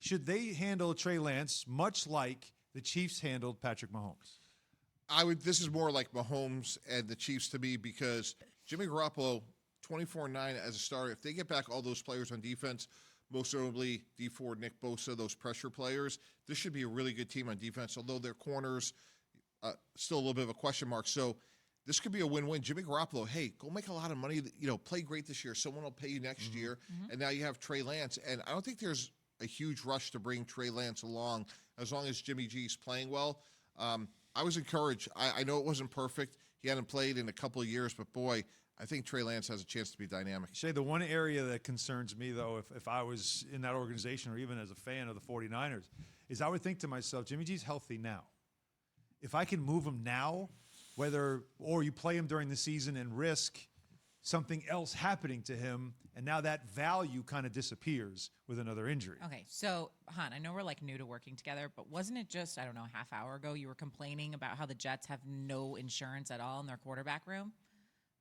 should they handle Trey Lance much like the Chiefs handled Patrick Mahomes? This is more like Mahomes and the Chiefs to me because Jimmy Garoppolo, 24-9 as a starter. If they get back all those players on defense, most notably D Ford, Nick Bosa, those pressure players, this should be a really good team on defense, although their corners still a little bit of a question mark. So this could be a win-win. Jimmy Garoppolo, hey, go make a lot of money. Play great this year. Someone will pay you next year. And now you have Trey Lance. And I don't think there's a huge rush to bring Trey Lance along as long as Jimmy G's playing well. I was encouraged. I know it wasn't perfect. He hadn't played in a couple of years, but boy, I think Trey Lance has a chance to be dynamic. Shae, the one area that concerns me, though, if I was in that organization or even as a fan of the 49ers, is I would think to myself, Jimmy G's healthy now. If I can move him now, or you play him during the season and risk something else happening to him, and now that value kind of disappears with another injury. Okay, so, Hahn, I know we're new to working together, but wasn't it just, I don't know, a half hour ago you were complaining about how the Jets have no insurance at all in their quarterback room?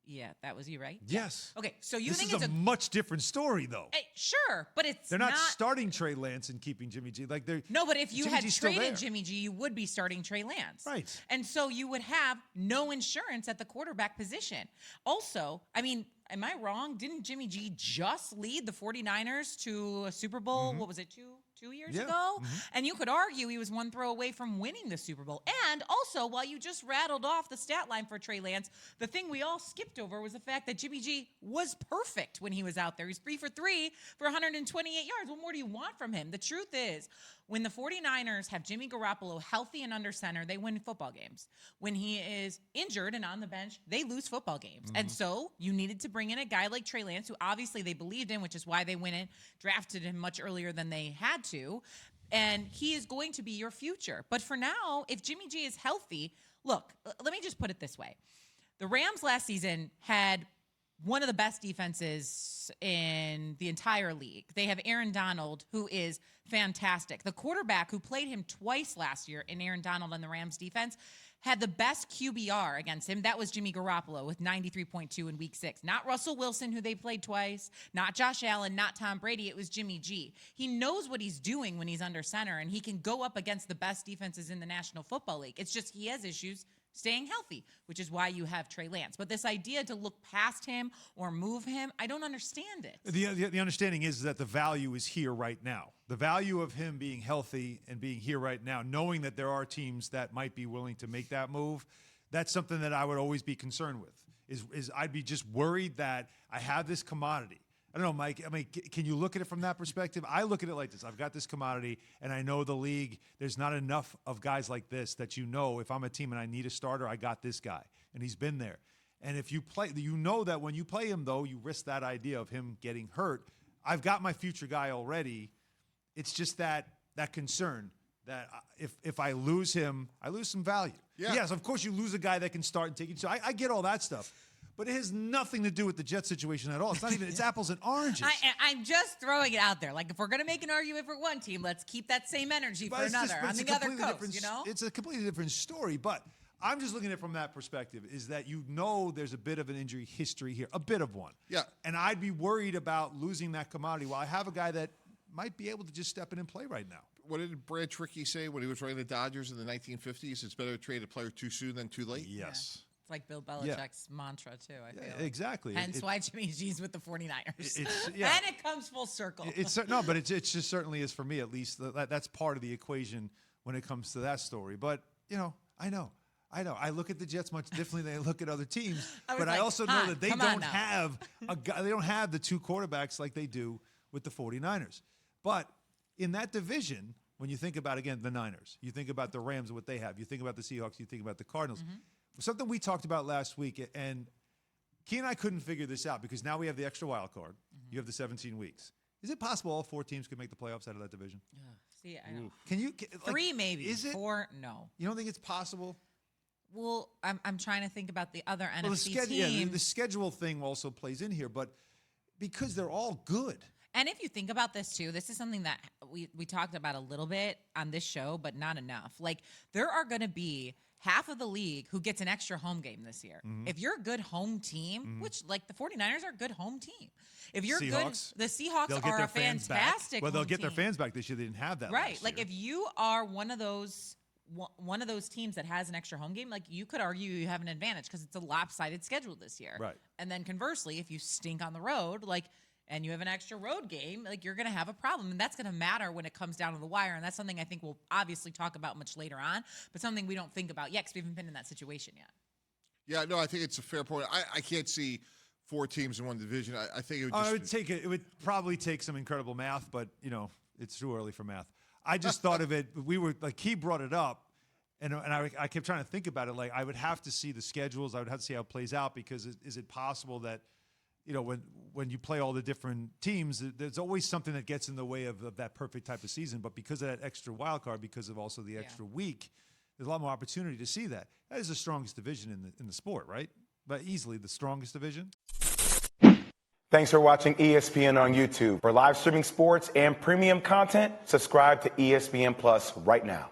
Yeah, that was you, right? Yes. Okay, so you this think is a much different story, though. Sure, but they're not starting Trey Lance and keeping Jimmy G. No, but if you Jimmy had G's traded Jimmy G, you would be starting Trey Lance. Right. And so you would have no insurance at the quarterback position. Also, I mean, am I wrong? Didn't Jimmy G just lead the 49ers to a Super Bowl? What was it, two years ago? And you could argue he was one throw away from winning the Super Bowl. And also, while you just rattled off the stat line for Trey Lance, the thing we all skipped over was the fact that Jimmy G was perfect when he was out there. He's 3 for 3 for 128 yards. What more do you want from him? The truth is, when the 49ers have Jimmy Garoppolo healthy and under center, they win football games. When he is injured and on the bench, they lose football games. And so you needed to bring in a guy like Trey Lance, who obviously they believed in, which is why they went and drafted him much earlier than they had to. And he is going to be your future. But for now, if Jimmy G is healthy, look, let me just put it this way. The Rams last season had one of the best defenses in the entire league. They have Aaron Donald, who is fantastic. The quarterback who played him twice last year in Aaron Donald and the Rams defense had the best QBR against him. That was Jimmy Garoppolo with 93.2 in week 6. Not Russell Wilson, who they played twice, not Josh Allen, not Tom Brady. It was Jimmy G. He knows what he's doing when he's under center, and he can go up against the best defenses in the National Football League. It's just he has issues staying healthy, which is why you have Trey Lance. But this idea to look past him or move him, I don't understand it. The understanding is that the value is here right now. The value of him being healthy and being here right now, knowing that there are teams that might be willing to make that move, that's something that I would always be concerned with. Is I'd be just worried that I have this commodity. I don't know, Mike. I mean, can you look at it from that perspective? I look at it like this. I've got this commodity, and I know the league, there's not enough of guys like this that if I'm a team and I need a starter, I got this guy, and he's been there. And if you play, you know that when you play him, though, you risk that idea of him getting hurt. I've got my future guy already. It's just that concern that if I lose him, I lose some value. Yeah. Yes, of course you lose a guy that can start and take it. So I get all that stuff. But it has nothing to do with the Jet situation at all. It's not even, it's apples and oranges. I'm just throwing it out there. If we're going to make an argument for one team, let's keep that same energy for another on the other coast, you know? It's a completely different story, but I'm just looking at it from that perspective, is that there's a bit of an injury history here, a bit of one. Yeah. And I'd be worried about losing that commodity while I have a guy that might be able to just step in and play right now. What did Brad Trickey say when he was running the Dodgers in the 1950s? It's better to trade a player too soon than too late? Yes. Yeah. It's like Bill Belichick's mantra, too, I feel. Yeah, exactly. Hence why Jimmy G's with the 49ers. And it comes full circle. But it just certainly is for me, at least. That's part of the equation when it comes to that story. But, I know. I look at the Jets much differently than I look at other teams. I also know that they don't have they don't have the two quarterbacks like they do with the 49ers. But in that division, when you think about, again, the Niners, you think about the Rams and what they have, you think about the Seahawks, you think about the Cardinals. Mm-hmm. Something we talked about last week, and Key and I couldn't figure this out because now we have the extra wild card. Mm-hmm. You have the 17 weeks. Is it possible all 4 teams could make the playoffs out of that division? See, I know. Can you? 3 maybe. Is it? 4, no. You don't think it's possible? Well, I'm trying to think about the other NFC teams. Yeah, the schedule thing also plays in here, but because they're all good. And if you think about this too, this is something that we talked about a little bit on this show, but not enough. Like, there are going to be half of the league who gets an extra home game this year. If you're a good home team, which, like, the 49ers are a good home team. If you're Seahawks, good, the Seahawks they'll get are their a fans fantastic back. Well, they'll home get their team. fans back this year. They didn't have that Right. last Like, year. if you are one of those teams that has an extra home game, like, you could argue you have an advantage because it's a lopsided schedule this year. Right. And then conversely, if you stink on the road, like, and you have an extra road game, like, you're going to have a problem. And that's going to matter when it comes down to the wire. And that's something I think we'll obviously talk about much later on, but something we don't think about yet because we haven't been in that situation yet. Yeah, no, I think it's a fair point. I can't see 4 teams in one division. I think it would just it would probably take some incredible math, but it's too early for math. I just thought of it. We were like, he brought it up, and I kept trying to think about it. Like, I would have to see the schedules. I would have to see how it plays out, because is it possible that when you play all the different teams, there's always something that gets in the way of that perfect type of season. But because of that extra wild card, because of also the extra week, there's a lot more opportunity to see that. That is the strongest division in the sport, right? But easily the strongest division. Thanks for watching ESPN on YouTube. For live streaming sports and premium content, subscribe to ESPN Plus right now.